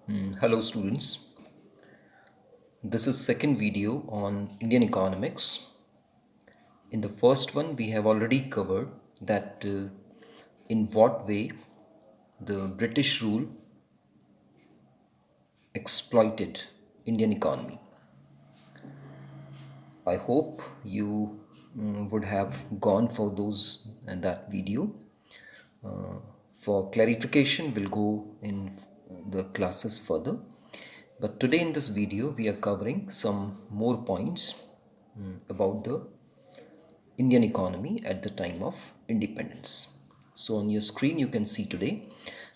Hello students, this is second video on Indian economics. In the first one we have already covered that in what way the British rule exploited Indian economy. I hope you would have gone for those and that video. For clarification we'll go in the classes further. But today in this video we are covering some more points about the Indian economy at the time of independence. So on your screen you can see today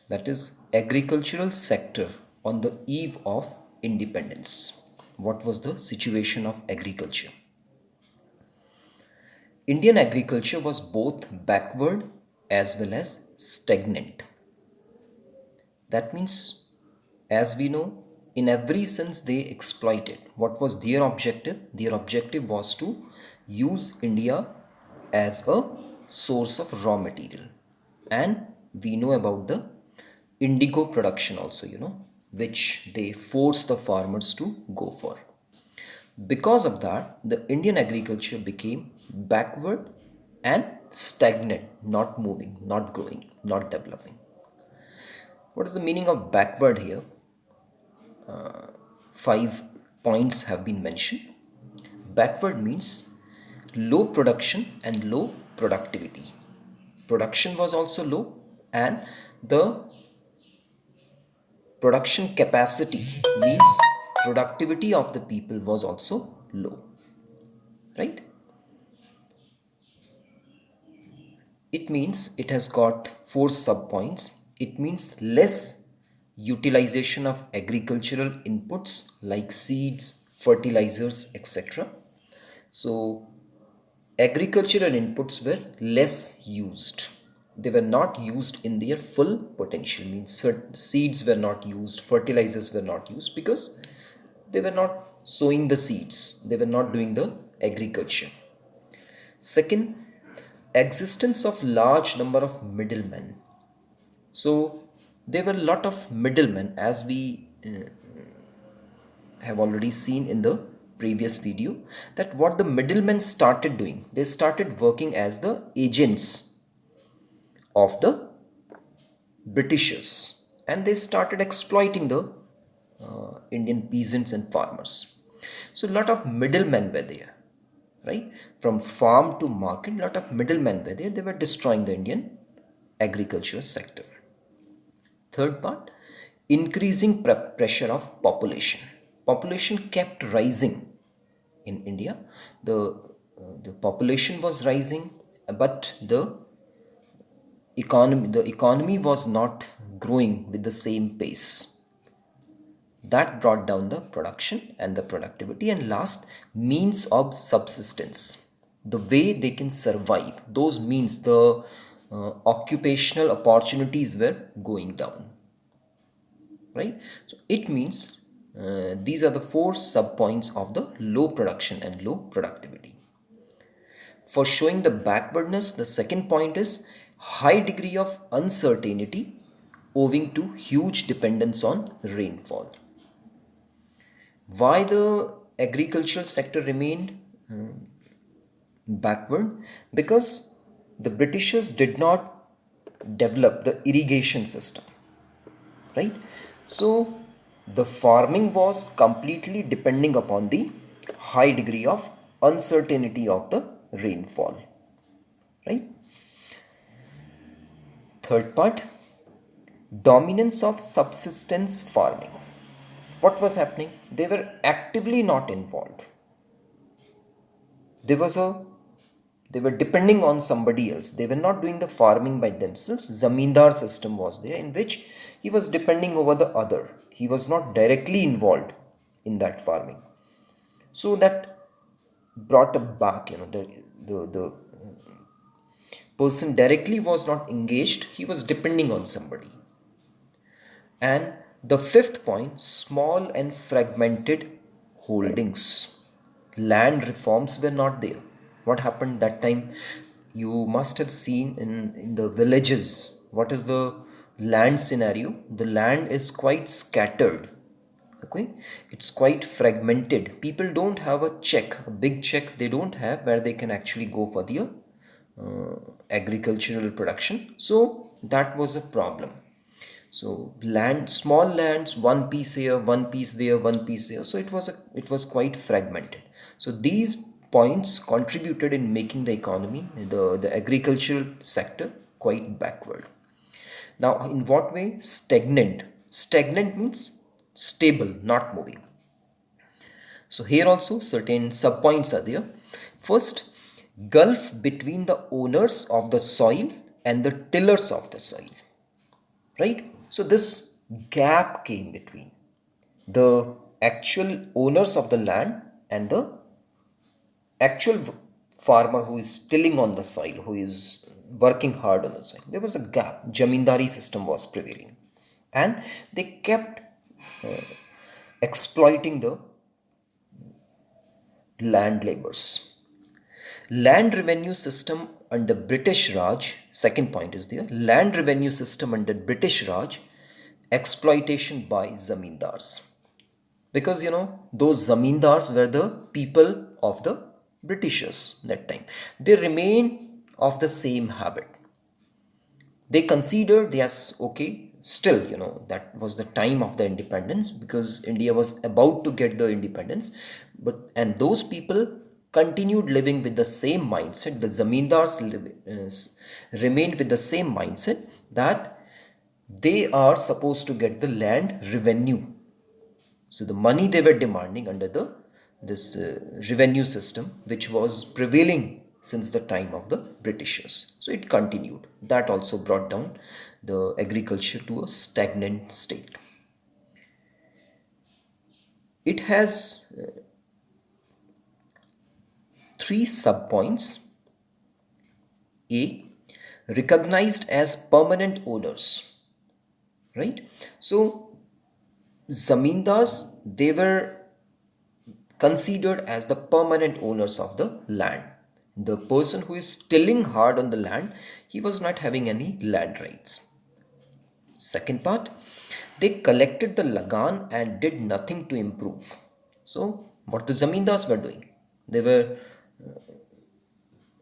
that is agricultural sector on the eve of independence. What was the situation of agriculture? Indian agriculture was both backward as well as stagnant. That means, as we know, in every sense they exploited. What was their objective? Their objective was to use India as a source of raw material. And we know about the indigo production also, which they forced the farmers to go for. Because of that, the Indian agriculture became backward and stagnant, not moving, not growing, not developing. What is the meaning of backward here? 5 points have been mentioned. Backward means low production and low productivity. Production was also low, and the production capacity means productivity of the people was also low, right? It means it has got 4 subpoints. It means less utilization of agricultural inputs like seeds, fertilizers, etc. So agricultural inputs were less used. They were not used in their full potential. Means certain seeds were not used, fertilizers were not used because they were not sowing the seeds. They were not doing the agriculture. Second, existence of large number of middlemen. So there were a lot of middlemen, as we have already seen in the previous video, that what the middlemen started doing, they started working as the agents of the Britishers, and they started exploiting the Indian peasants and farmers. So a lot of middlemen were there, right? From farm to market, a lot of middlemen were there. They were destroying the Indian agriculture sector. Third part, increasing pressure of population. Population kept rising in India. The population was rising, but the economy was not growing with the same pace. That brought down the production and the productivity. And last, means of subsistence, the way they can survive, those means, the occupational opportunities were going down, right? So it means these are the 4 subpoints of the low production and low productivity. For showing the backwardness, the second point is high degree of uncertainty owing to huge dependence on rainfall. Why the agricultural sector remained backward? Because the Britishers did not develop the irrigation system, right? So the farming was completely depending upon the high degree of uncertainty of the rainfall, right? Third part, dominance of subsistence farming. What was happening? They were actively not involved. There was a they were depending on somebody else. They were not doing the farming by themselves. Zamindar system was there in which he was depending over the other. He was not directly involved in that farming. So that brought a back, the person directly was not engaged. He was depending on somebody. And the fifth point, small and fragmented holdings. Land reforms were not there. What happened that time? You must have seen in the villages. What is the land scenario, the land is quite scattered. Okay, it's quite fragmented. People don't have a big check they don't have where they can actually go for the agricultural production. So that was a problem. So land, small lands, one piece here, one piece there, one piece here. So it was quite fragmented. So these points contributed in making the economy, the agricultural sector, quite backward. Now, in what way? Stagnant. Stagnant means stable, not moving. So here also certain subpoints are there. First, gulf between the owners of the soil and the tillers of the soil. Right? So this gap came between the actual owners of the land and the actual farmer who is tilling on the soil, who is working hard on the soil. There was a gap. Jamindari system was prevailing. And they kept exploiting the land laborers. Land revenue system under British Raj, second point is there, land revenue system under British Raj, exploitation by zamindars. Because those zamindars were the people of the Britishers that time. They remain of the same habit. They considered, yes, okay, still, that was the time of the independence because India was about to get the independence. And those people continued living with the same mindset. The zamindars remained with the same mindset that they are supposed to get the land revenue. So the money they were demanding under this revenue system, which was prevailing since the time of the Britishers. So it continued. That also brought down the agriculture to a stagnant state. It has three subpoints. A, recognized as permanent owners. Right? So zamindars, they were considered as the permanent owners of the land. The person who is tilling hard on the land, he was not having any land rights. Second part, they collected the lagan and did nothing to improve. So what the zamindars were doing, they were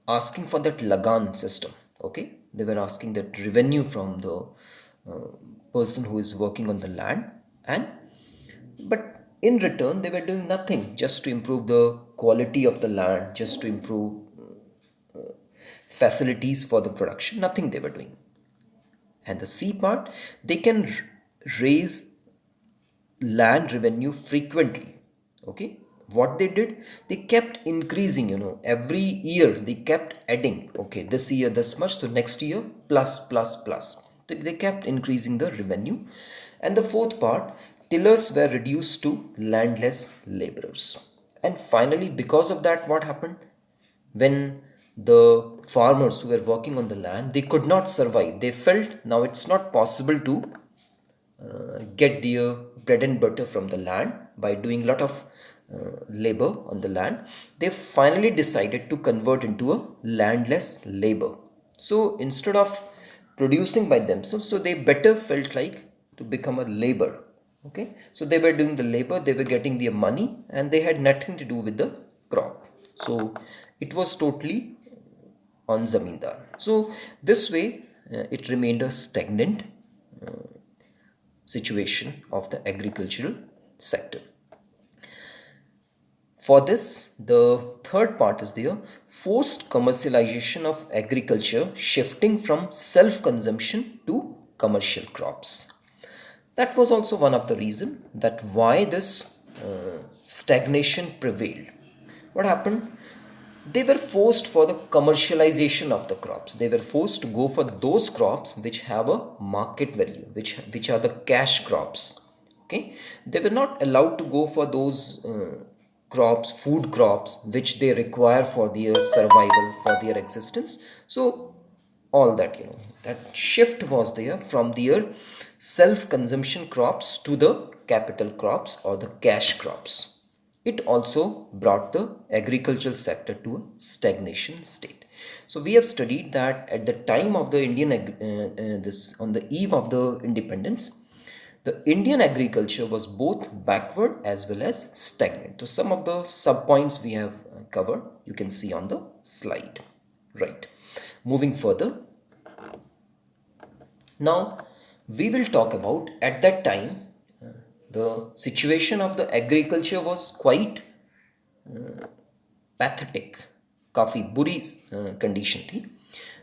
asking for that lagan system. Okay, they were asking that revenue from the person who is working on the land, and but in return they were doing nothing just to improve the quality of the land, just to improve facilities for the production. Nothing they were doing. And the C part, they can raise land revenue frequently. Okay, what they did, they kept increasing, every year they kept adding. Okay, this year this much, so next year plus plus plus. They kept increasing the revenue. And the fourth part, tillers were reduced to landless laborers. And finally, because of that, what happened? When the farmers who were working on the land, they could not survive. They felt now it's not possible to get their bread and butter from the land by doing a lot of labor on the land. They finally decided to convert into a landless labor. So instead of producing by themselves, so they better felt like to become a labor. Okay, so they were doing the labor, they were getting their money, and they had nothing to do with the crop. So it was totally on zamindar. So this way it remained a stagnant situation of the agricultural sector. For this, the third part is there, forced commercialization of agriculture, shifting from self-consumption to commercial crops. That was also one of the reasons that why this stagnation prevailed. What happened? They were forced for the commercialization of the crops. They were forced to go for those crops which have a market value, which are the cash crops. Okay, they were not allowed to go for those crops, food crops, which they require for their survival, for their existence. So all that, that shift was there from their self-consumption crops to the capital crops or the cash crops. it also brought the agricultural sector to a stagnation state. So we have studied that at the time of the this on the eve of the independence, the Indian agriculture was both backward as well as stagnant. So some of the sub points we have covered, you can see on the slide. Right. Moving further, now we will talk about at that time the situation of the agriculture was quite pathetic, काफ़ी बुरी condition थी.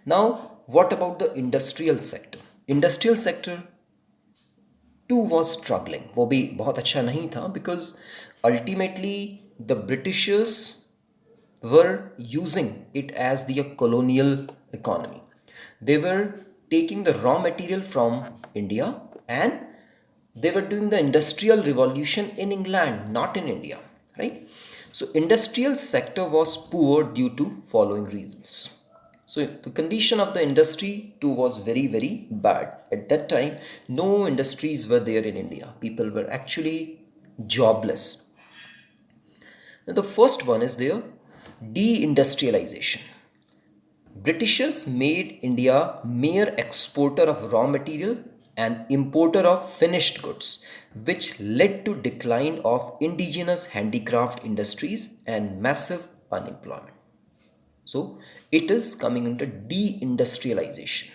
Now what about the industrial sector? Industrial sector too was struggling. वो भी बहुत अच्छा नहीं था because ultimately the Britishers were using it as the colonial economy. They were taking the raw material from India and they were doing the industrial revolution in England, not in India, right? So industrial sector was poor due to following reasons. So the condition of the industry too was very, very bad. At that time, no industries were there in India. People were actually jobless. Now the first one is there, deindustrialization. Britishers made India mere exporter of raw material and importer of finished goods, which led to decline of indigenous handicraft industries and massive unemployment. So it is coming into deindustrialization.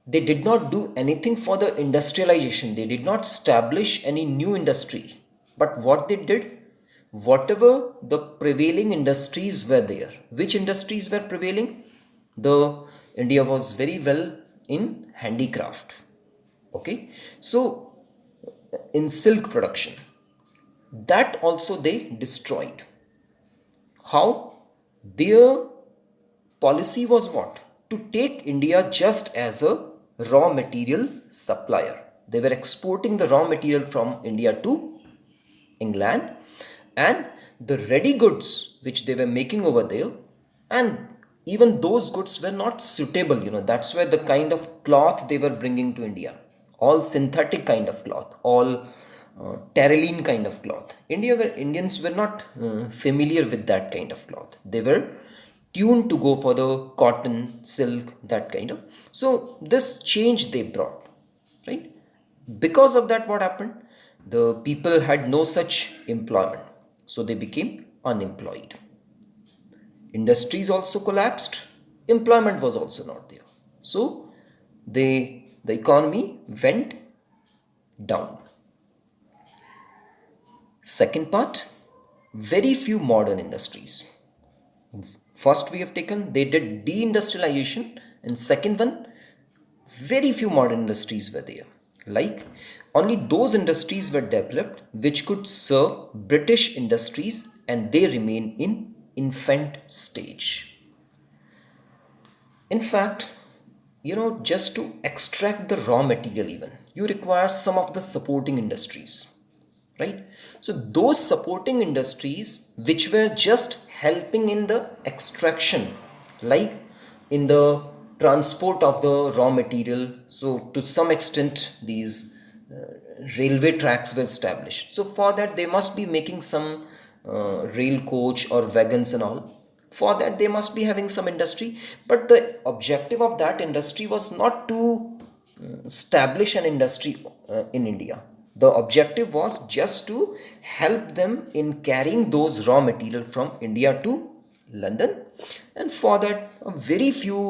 They did not do anything for the industrialization. They did not establish any new industry. But what they did, whatever the prevailing industries were there, which industries were prevailing? The India was very well in handicraft. Okay, so in silk production, that also they destroyed. How? Their policy was what? To take India just as a raw material supplier. They were exporting the raw material from India to England, and the ready goods which they were making over there, and even those goods were not suitable. That's where the kind of cloth they were bringing to India, all synthetic kind of cloth, all terraline kind of cloth. Indians were not familiar with that kind of cloth. They were tuned to go for the cotton, silk, that kind of. So this change they brought, right? Because of that, what happened? The people had no such employment, so they became unemployed. Industries also collapsed. Employment was also not there. So the economy went down. Second part, very few modern industries. First we have taken, they did deindustrialization, and second one, very few modern industries were there. Like only those industries were developed which could serve British industries, and they remain in infant stage. In fact, just to extract the raw material, even you require some of the supporting industries, right? So those supporting industries which were just helping in the extraction, like in the transport of the raw material. So to some extent these railway tracks were established. So for that they must be making some rail coach or wagons and all. For that they must be having some industry, but the objective of that industry was not to establish an industry in India. The objective was just to help them in carrying those raw material from India to London, and for that very few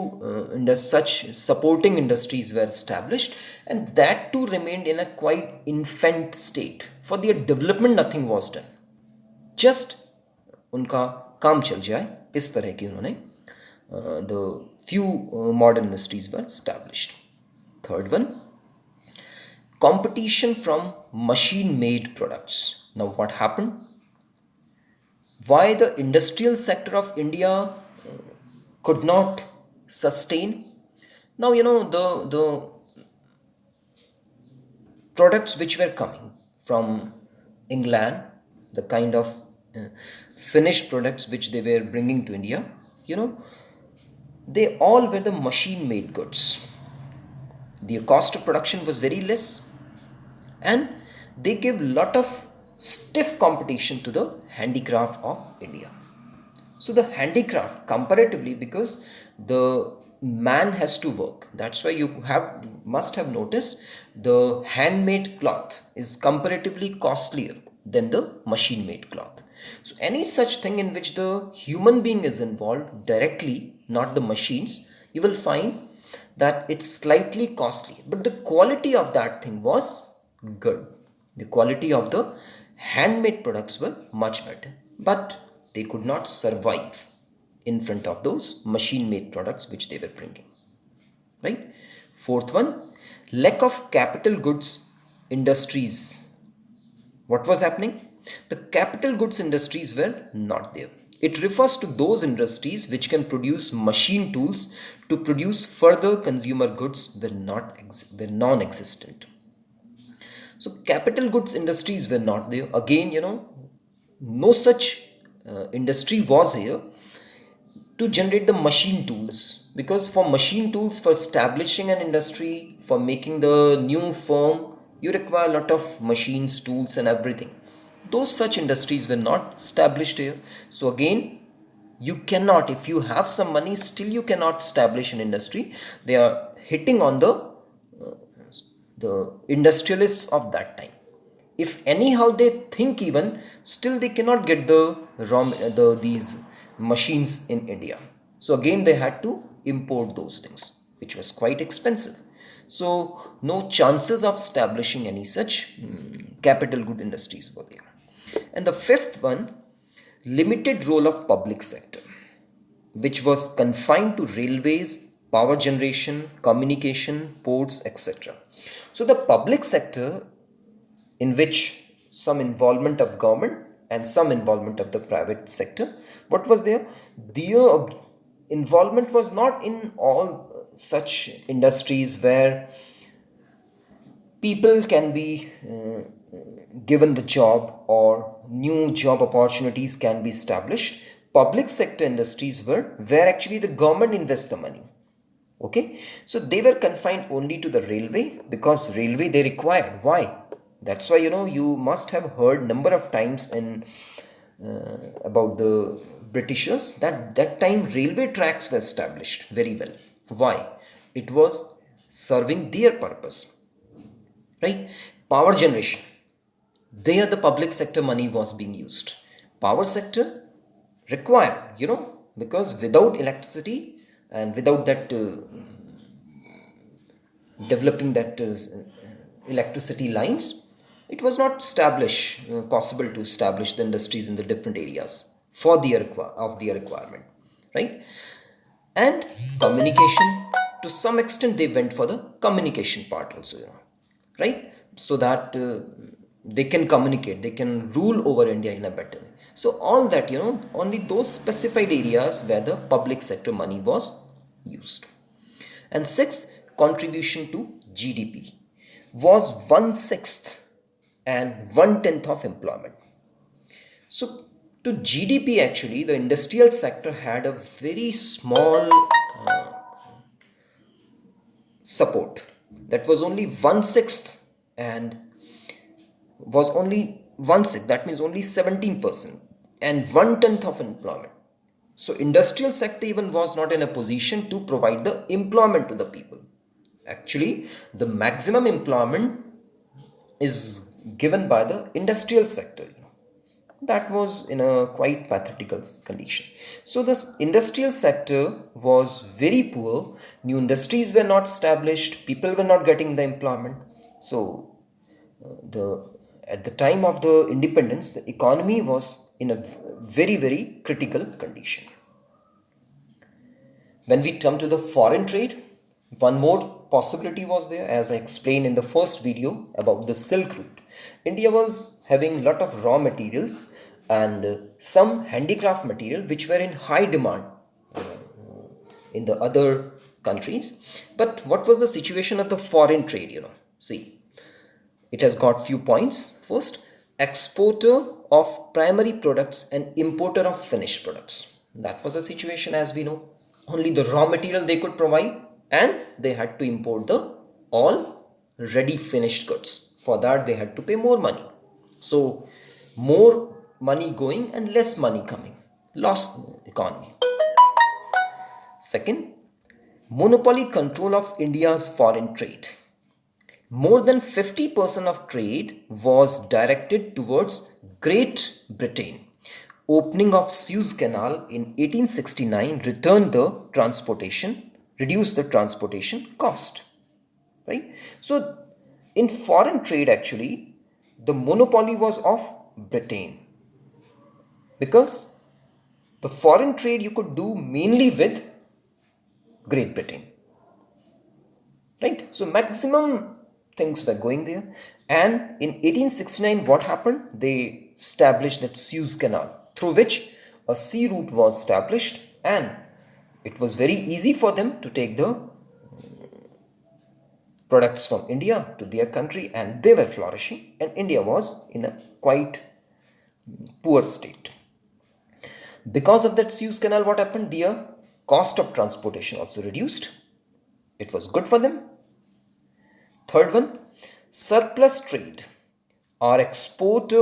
such supporting industries were established, and that too remained in a quite infant state. For their development nothing was done, just उनका काम चल जाए इस तरह की उन्होंने the few modern industries were established. Third one, competition from machine made products. Now what happened? Why the industrial sector of India could not sustain? Now the products which were coming from England, the kind of finished products which they were bringing to India, they all were the machine made goods. The cost of production was very less, and they give lot of stiff competition to the handicraft of India. So the handicraft comparatively, because the man has to work, that's why must have noticed the handmade cloth is comparatively costlier than the machine made cloth. So any such thing in which the human being is involved directly, not the machines, you will find that it's slightly costly, but the quality of that thing was good. The quality of the handmade products were much better, but they could not survive in front of those machine made products which they were bringing. Right? Fourth one, lack of capital goods industries. What was happening? The capital goods industries were not there. It refers to those industries which can produce machine tools to produce further consumer goods were non-existent. So capital goods industries were not there. Again, no such industry was here to generate the machine tools, because for machine tools, for establishing an industry, for making the new firm, you require a lot of machines, tools and everything. Those such industries were not established here. So again, you cannot, if you have some money, still you cannot establish an industry. They are hitting on the industrialists of that time. If anyhow they think, even still they cannot get these machines in India. So again they had to import those things, which was quite expensive. So no chances of establishing any such capital good industries were there. And the fifth one, limited role of public sector, which was confined to railways, power generation, communication, ports, etc. So the public sector, in which some involvement of government and some involvement of the private sector, what was there? Their involvement was not in all such industries where people can be given the job or new job opportunities can be established. Public sector industries were where actually the government invests the money. Okay, so they were confined only to the railway, because railway they required. Why? That's why you must have heard number of times in about the Britishers that time railway tracks were established very well. Why? It was serving their purpose, right? Power generation, there the public sector money was being used. Power sector required, because without electricity and without that developing that electricity lines, it was not possible to establish the industries in the different areas for their requirement, right? And communication, to some extent they went for the communication part also, right? So that they can communicate, they can rule over India in a better way. So all that, only those specified areas where the public sector money was used. And sixth, contribution to GDP was 1/6 and 1/10 of employment. So to GDP, actually, the industrial sector had a very small support. That was only 1/6 and was only 1/6. That means only 17% and 1/10 of employment. So industrial sector even was not in a position to provide the employment to the people. Actually, the maximum employment is given by the industrial sector. That was in a quite pathetical condition. So this industrial sector was very poor. New industries were not established. People were not getting the employment. So the at the time of the independence, the economy was in a very, very critical condition. When we come to the foreign trade, one more possibility was there, as I explained in the first video about the Silk Route. India was having a lot of raw materials and some handicraft material which were in high demand in the other countries. But what was the situation of the foreign trade? See, it has got few points. First, exporter of primary products and importer of finished products. That was the situation, as we know. Only the raw material they could provide, and they had to import the all ready finished goods. For that they had to pay more money. So More money going and less money coming. Lost economy. Second, monopoly control of India's foreign trade. More than 50% of trade was directed towards Great Britain. Opening of Suez Canal in 1869 reduced the transportation cost. Right? So, in foreign trade, actually, the monopoly was of Britain, because the foreign trade you could do mainly with Great Britain. Right? So maximum things were going there. And in 1869, what happened? They established that Suez Canal, through which a sea route was established, and it was very easy for them to take the products from India to their country, and they were flourishing, and India was in a quite poor state. Because of that Suez Canal, what happened? Their cost of transportation also reduced. It was good for them. Third one, surplus trade. Our export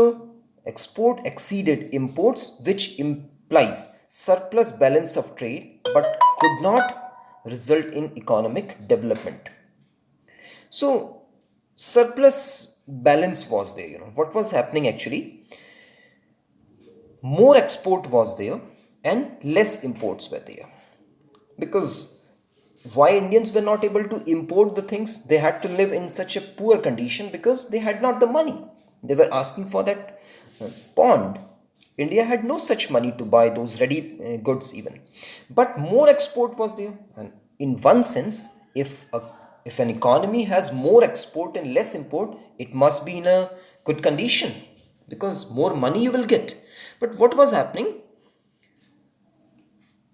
exceeded imports, which implies surplus balance of trade but could not result in economic development. So surplus balance was there. What was happening actually? More export was there and less imports were there. Because why Indians were not able to import the things? They had to live in such a poor condition because they had not the money. They were asking for that pond. India had no such money to buy those ready goods even. But more export was there. And in one sense, if an economy has more export and less import, it must be in a good condition, because more money you will get. But what was happening?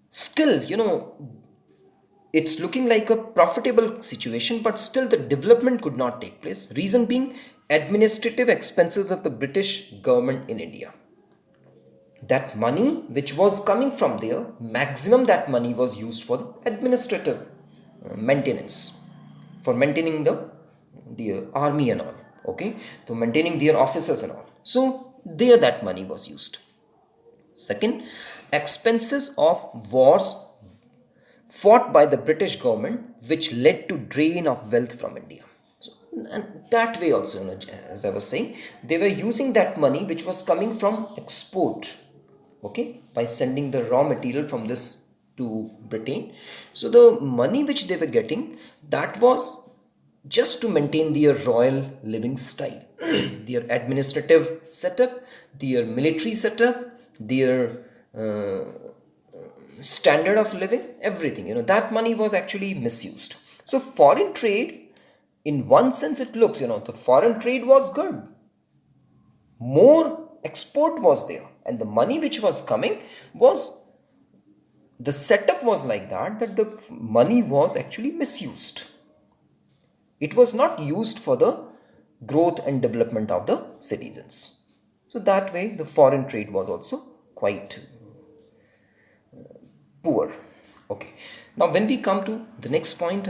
Still, it's looking like a profitable situation, but still the development could not take place. Reason being, administrative expenses of the British government in India. That money which was coming from there, maximum that money was used for the administrative maintenance, for maintaining the army and all. Okay, to maintaining their officers and all. So there that money was used. Second, expenses of wars fought by the British government, which led to drain of wealth from India. So, and that way also, as I was saying, they were using that money which was coming from export, okay, by sending the raw material from this to Britain. So the money which they were getting, that was just to maintain their royal living style, their administrative setup, their military setup, their standard of living, everything. That money was actually misused. So foreign trade, in one sense, it looks, the foreign trade was good. More export was there, and the money which was coming was, the setup was like that the money was actually misused. It was not used for the growth and development of the citizens. So that way the foreign trade was also quite poor. Okay. Now when we come to the next point,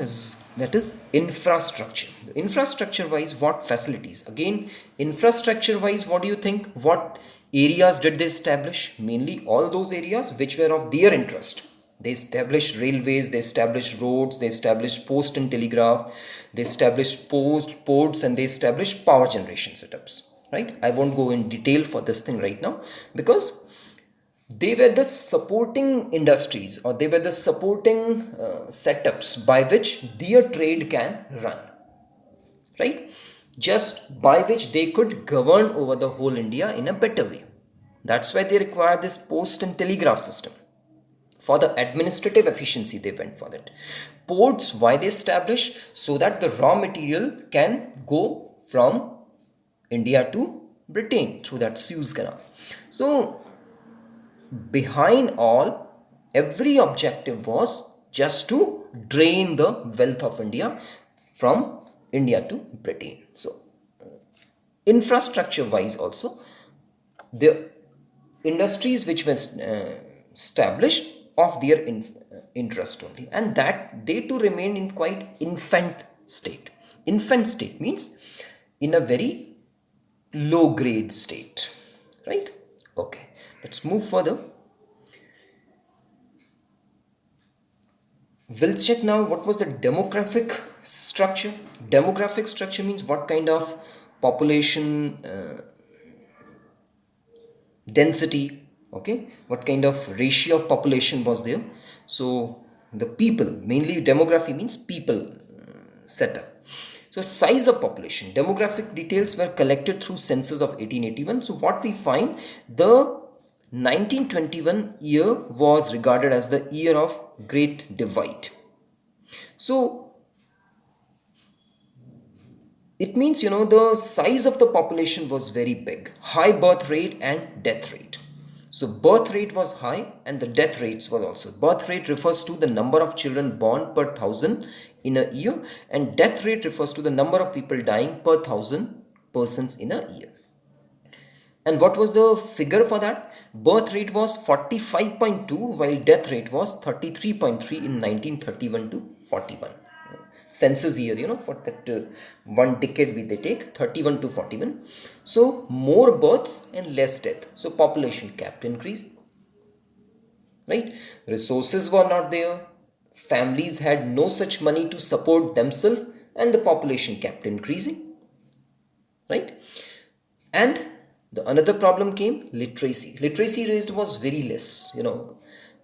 that is infrastructure. Infrastructure wise, what facilities? Again, infrastructure wise, what do you think? What areas did they establish? Mainly all those areas which were of their interest. They established railways, they established roads, they established post and telegraph, they established ports, and they established power generation setups. Right? I won't go in detail for this thing right now, because they were the supporting industries, or they were the supporting setups by which their trade can run, right? Just by which they could govern over the whole India in a better way. That's why they require this post and telegraph system. For the administrative efficiency, they went for that. Ports, why they established? So that the raw material can go from India to Britain through that Suez Canal. So behind all, every objective was just to drain the wealth of India from India to Britain. So infrastructure wise also, the industries which were established of their interest only, and that they too remained in quite infant state. Infant state means in a very low grade state, right? Okay, let's move further. We'll check now what was the demographic structure. Demographic structure means what kind of population density, okay, what kind of ratio of population was there. So the people, mainly demography means people setup. So size of population, demographic details were collected through census of 1881. So what we find, the 1921 year was regarded as the year of great divide. So it means, the size of the population was very big, high birth rate and death rate. So birth rate was high and the death rates were also. Birth rate refers to the number of children born per thousand in a year, and death rate refers to the number of people dying per thousand persons in a year. And what was the figure for that? Birth rate was 45.2 while death rate was 33.3 in 1931 to 41. Census year, for that one decade they take 31 to 41. So more births and less death. So population kept increasing. Right? Resources were not there. Families had no such money to support themselves and the population kept increasing. Right? And the another problem came, literacy rate was very less.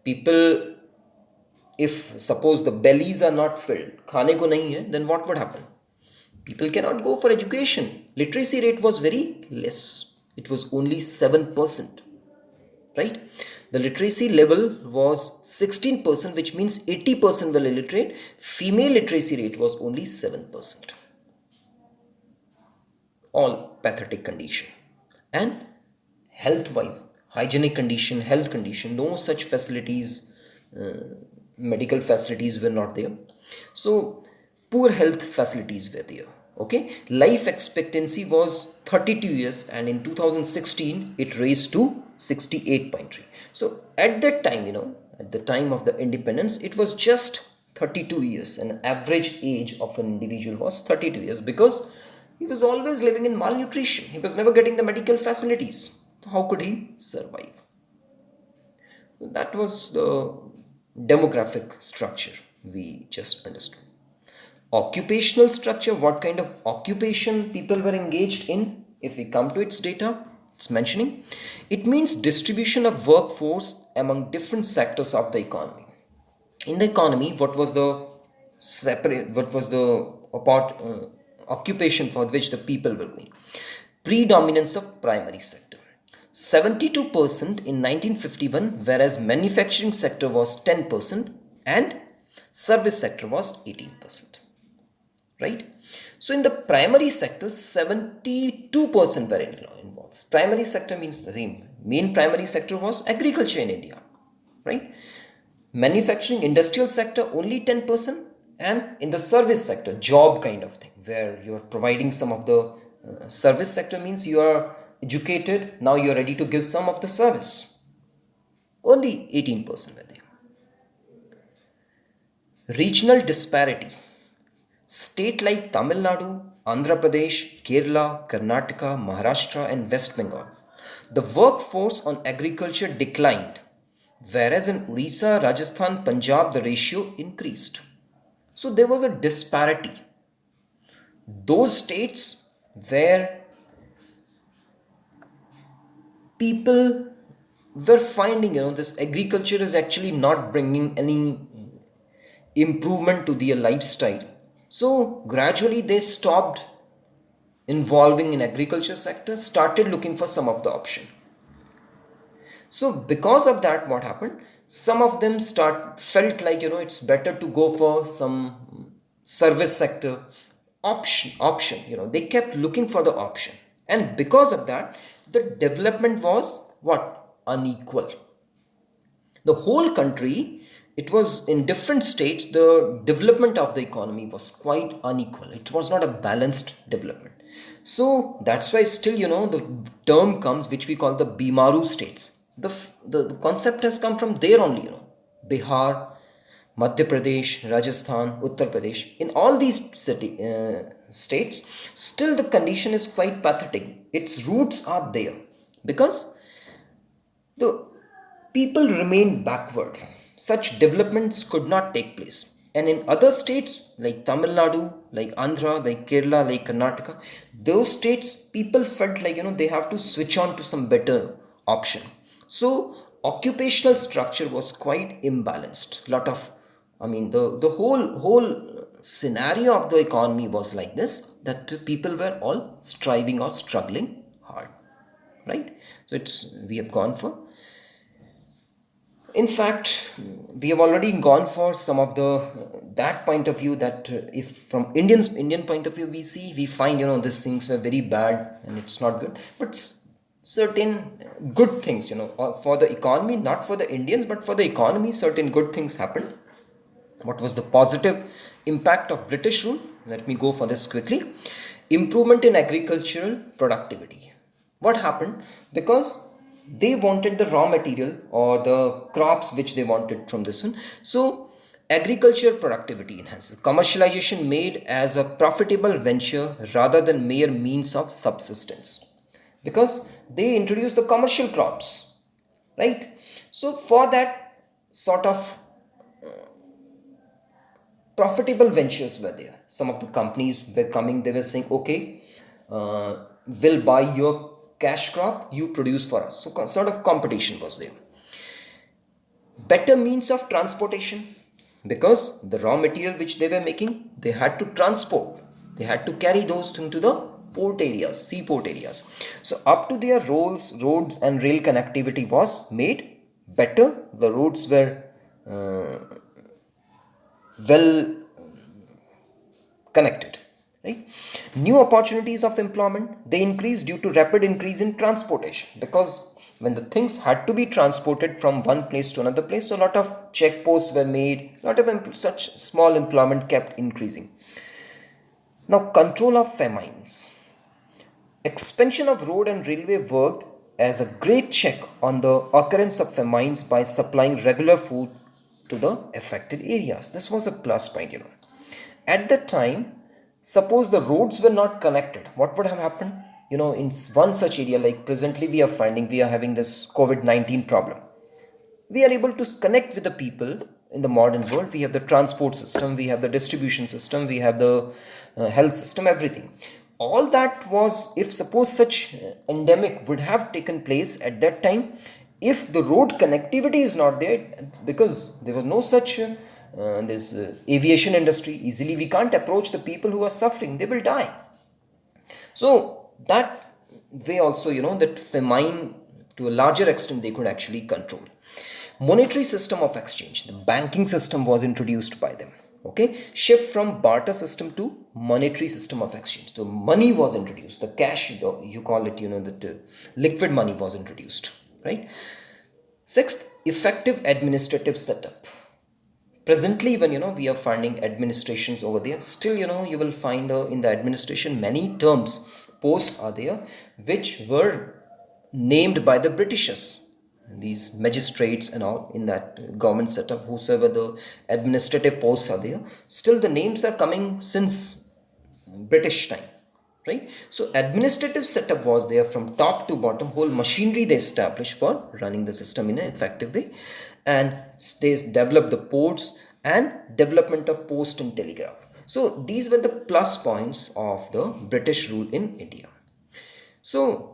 People, if suppose the bellies are not filled, khane ko nahi hai, then what would happen? People cannot go for education. Literacy rate was very less. It was only 7%, right? The literacy level was 16%, which means 80% were illiterate. Female literacy rate was only 7%. All pathetic condition. And health wise, hygienic condition, health condition, no such facilities, medical facilities were not there. So poor health facilities were there. Okay, life expectancy was 32 years and in 2016 it raised to 68.3. So at that time, at the time of the independence, it was just 32 years. An average age of an individual was 32 years because he was always living in malnutrition. He was never getting the medical facilities. How could he survive? That was the demographic structure we just understood. Occupational structure, what kind of occupation people were engaged in? If we come to its data, it's mentioning, it means distribution of workforce among different sectors of the economy. In the economy, what was the occupation for which the people were going? Predominance of primary sector. 72% in 1951, whereas manufacturing sector was 10% and service sector was 18%. Right? So in the primary sector, 72% were involved. Primary sector means the same. Main primary sector was agriculture in India. Right? Manufacturing, industrial sector only 10%, and in the service sector, job kind of thing, where you're providing some of the service sector means you are educated, now you're ready to give some of the service. Only 18% were there. Regional disparity. State like Tamil Nadu, Andhra Pradesh, Kerala, Karnataka, Maharashtra and West Bengal, the workforce on agriculture declined, whereas in Orissa, Rajasthan, Punjab, the ratio increased. So there was a disparity. Those states where people were finding, this agriculture is actually not bringing any improvement to their lifestyle. So gradually they stopped involving in agriculture sector, started looking for some of the option. So because of that, what happened? Some of them felt like, it's better to go for some service sector option. They kept looking for the option. And because of that, the development was what? Unequal. The whole country, it was in different states, the development of the economy was quite unequal. It was not a balanced development. So that's why still, the term comes which we call the Bimaru states. The concept has come from there only, Bihar, Madhya Pradesh, Rajasthan, Uttar Pradesh. In all these states, still the condition is quite pathetic. Its roots are there. because the people remained backward. Such developments could not take place. And in other states like Tamil Nadu, like Andhra, like Kerala, like Karnataka, those states people felt like they have to switch on to some better option. So occupational structure was quite imbalanced. Lot of, I mean, the whole scenario of the economy was like this, that people were all striving or struggling hard, right? So we have gone for, in fact, we have already gone for some of the that point of view, that if from Indian point of view we find these things were very bad and it's not good, but certain good things for the economy, not for the Indians but for the economy, certain good things happened. What was the positive impact of British rule? Let me go for this quickly. Improvement in agricultural productivity. What happened? Because they wanted the raw material or the crops which they wanted from this one. So agriculture productivity enhanced. Commercialization made as a profitable venture rather than mere means of subsistence. Because they introduced the commercial crops, right? So for that sort of profitable ventures were there. Some of the companies were coming, they were saying, okay, we'll buy your cash crop, you produce for us. So sort of competition was there. Better means of transportation, because the raw material which they were making, they had to transport. They had to carry those things to the port areas, seaport areas. So up to their roads and rail connectivity was made better. The roads were well connected, right? New opportunities of employment, they increased due to rapid increase in transportation, because when the things had to be transported from one place to another place, so a lot of checkposts were made, a lot of such small employment kept increasing. Now, control of famines. Expansion of road and railway worked as a great check on the occurrence of famines by supplying regular food to the affected areas. This was a plus point. At that time, suppose the roads were not connected, what would have happened? In one such area, like presently we are having this COVID-19 problem. We are able to connect with the people in the modern world. We have the transport system, we have the distribution system, we have the health system, everything. All that was, if suppose such endemic would have taken place at that time, if the road connectivity is not there, because there was no such this aviation industry, easily we can't approach the people who are suffering, they will die. So that way also, that famine to a larger extent they could actually control. Monetary system of exchange, the banking system was introduced by them. Okay, shift from barter system to monetary system of exchange. So money was introduced, the cash, you call it, that liquid money was introduced, right? Sixth, effective administrative setup. Presently, when we are finding administrations over there, still you will find in the administration many terms, posts are there which were named by the Britishers. These magistrates and all in that government setup, whosoever the administrative posts are there, still the names are coming since British time, right? So administrative setup was there from top to bottom, whole machinery they established for running the system in an effective way, and they developed the ports and development of post and telegraph. So these were the plus points of the British rule in India. So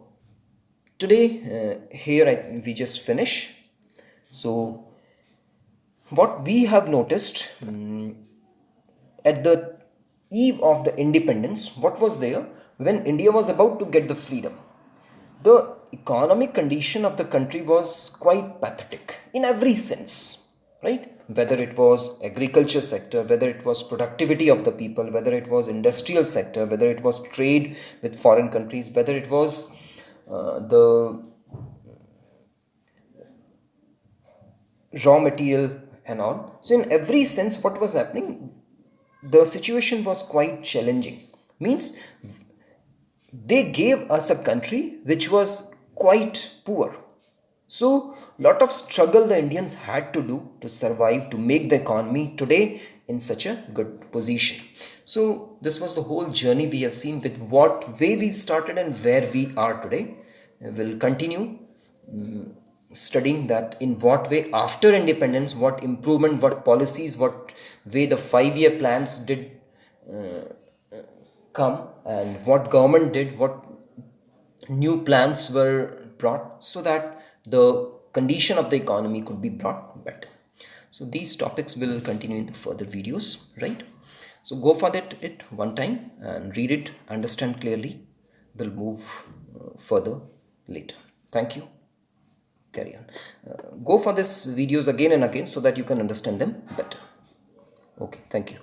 today here we just finish. So what we have noticed at the eve of the independence, what was there when India was about to get the freedom? The economic condition of the country was quite pathetic in every sense, right? Whether it was agriculture sector, whether it was productivity of the people, whether it was industrial sector, whether it was trade with foreign countries, whether it was the raw material and all. So in every sense, what was happening, the situation was quite challenging. Means they gave us a country which was quite poor. So lot of struggle the Indians had to do to survive, to make the economy today in such a good position. So this was the whole journey we have seen with what way we started and where we are today. We'll continue studying that in what way after independence, what improvement, what policies, what way the 5-year plans did come, and what government did, what new plans were brought, so that the condition of the economy could be brought better. So these topics will continue in the further videos, right? So go for it one time and read it, understand clearly. We'll move further later. Thank you. Carry on. Go for these videos again and again so that you can understand them better. Okay, thank you.